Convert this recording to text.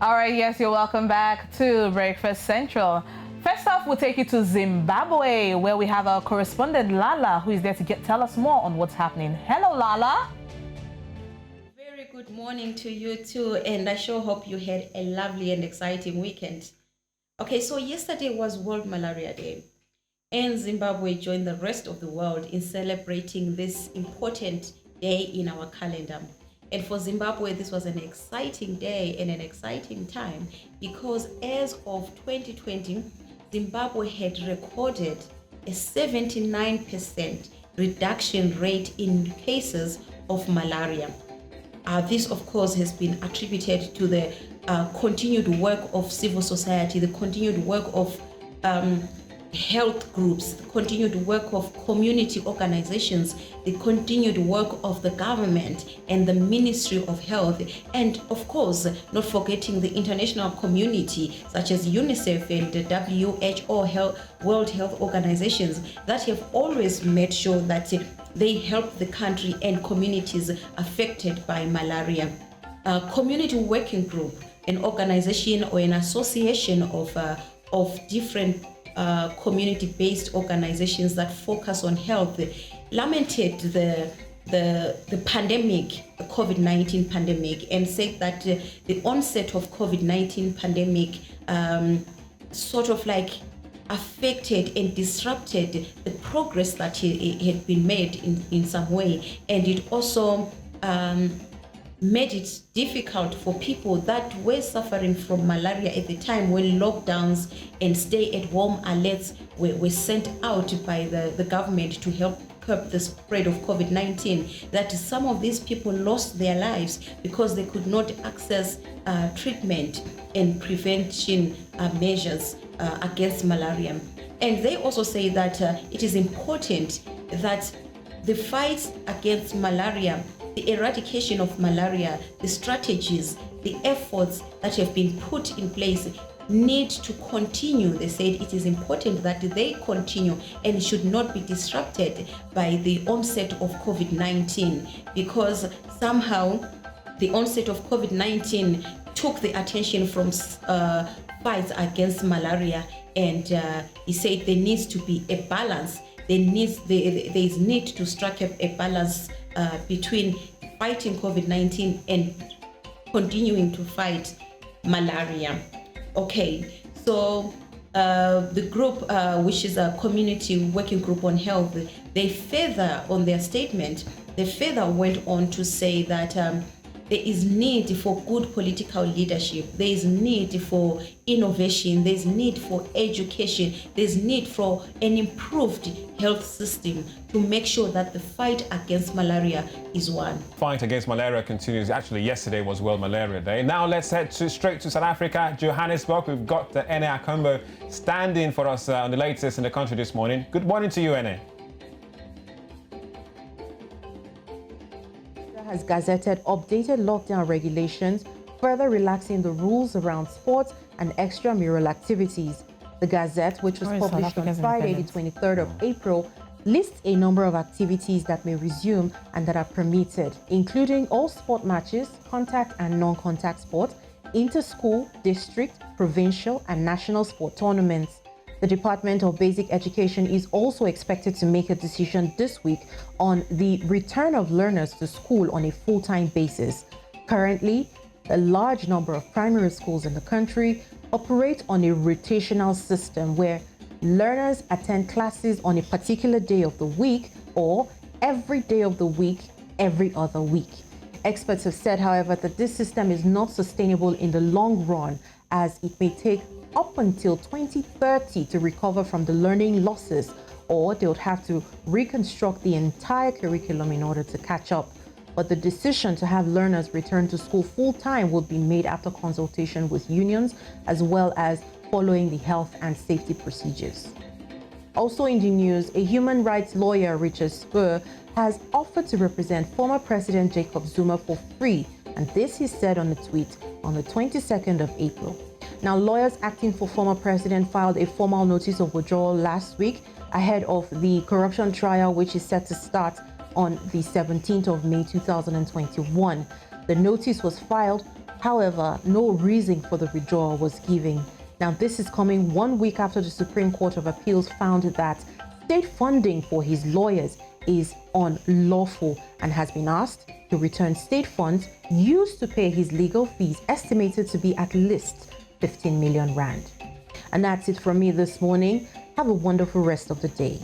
All right, yes, you're welcome back to Breakfast Central. First off, we'll take you to Zimbabwe, where we have our correspondent Lala, who is there to tell us more on what's happening. Hello, Lala. Very good morning to you too, and I sure hope you had a lovely and exciting weekend. Okay, so yesterday was World Malaria Day, and Zimbabwe joined the rest of the world in celebrating this important day in our calendar. And for Zimbabwe, this was an exciting day and an exciting time because as of 2020, Zimbabwe had recorded a 79% reduction rate in cases of malaria. This, of course, has been attributed to the continued work of civil society, the continued work of health groups, the continued work of community organizations, the continued work of the government and the Ministry of Health, and of course, not forgetting the international community such as UNICEF and the WHO, World Health Organizations, that have always made sure that they help the country and communities affected by malaria. A community working group, an organization or an association of different community-based organizations that focus on health lamented the pandemic, the COVID-19 pandemic, and said that the onset of COVID-19 pandemic sort of like affected and disrupted the progress that had been made in some way, and it also made it difficult for people that were suffering from malaria at the time when lockdowns and stay-at-home alerts were sent out by the government to help curb the spread of COVID-19, that some of these people lost their lives because they could not access treatment and prevention measures against malaria. And they also say that it is important that the fight against malaria, the eradication of malaria, the strategies, the efforts that have been put in place need to continue. They said it is important that they continue and should not be disrupted by the onset of COVID-19, because somehow the onset of COVID-19 took the attention from fights against malaria, and he said there needs to be a balance. There is need to strike a balance between fighting COVID-19 and continuing to fight malaria. Okay, so the group, which is a community working group on health, they further, on their statement, they further went on to say that there is need for good political leadership, there is need for innovation, there is need for education, there is need for an improved health system to make sure that the fight against malaria is won. Fight against malaria continues. Actually, yesterday was World Malaria Day. Now let's head straight to South Africa, Johannesburg. We've got Ene Akombo standing for us on the latest in the country this morning. Good morning to you, Ene. Has gazetted updated lockdown regulations, further relaxing the rules around sports and extramural activities. The Gazette, which was published on Friday, the 23rd of April, lists a number of activities that may resume and that are permitted, including all sport matches, contact and non-contact sport, inter-school, district, provincial and national sport tournaments. The Department of Basic Education is also expected to make a decision this week on the return of learners to school on a full-time basis. Currently, a large number of primary schools in the country operate on a rotational system where learners attend classes on a particular day of the week or every day of the week, every other week. Experts have said, however, that this system is not sustainable in the long run, as it may take up until 2030 to recover from the learning losses, or they would have to reconstruct the entire curriculum in order to catch up. But the decision to have learners return to school full-time will be made after consultation with unions, as well as following the health and safety procedures. Also in the news, a human rights lawyer, Richard Spur, has offered to represent former President Jacob Zuma for free, and this he said on a tweet on the 22nd of April. Now, lawyers acting for former president filed a formal notice of withdrawal last week ahead of the corruption trial, which is set to start on the 17th of May 2021. The notice was filed However, no reason for the withdrawal was given. Now, this is coming 1 week after the Supreme Court of Appeals found that state funding for his lawyers is unlawful and has been asked to return state funds used to pay his legal fees, estimated to be at least 15 million rand. And that's it from me this morning. Have a wonderful rest of the day.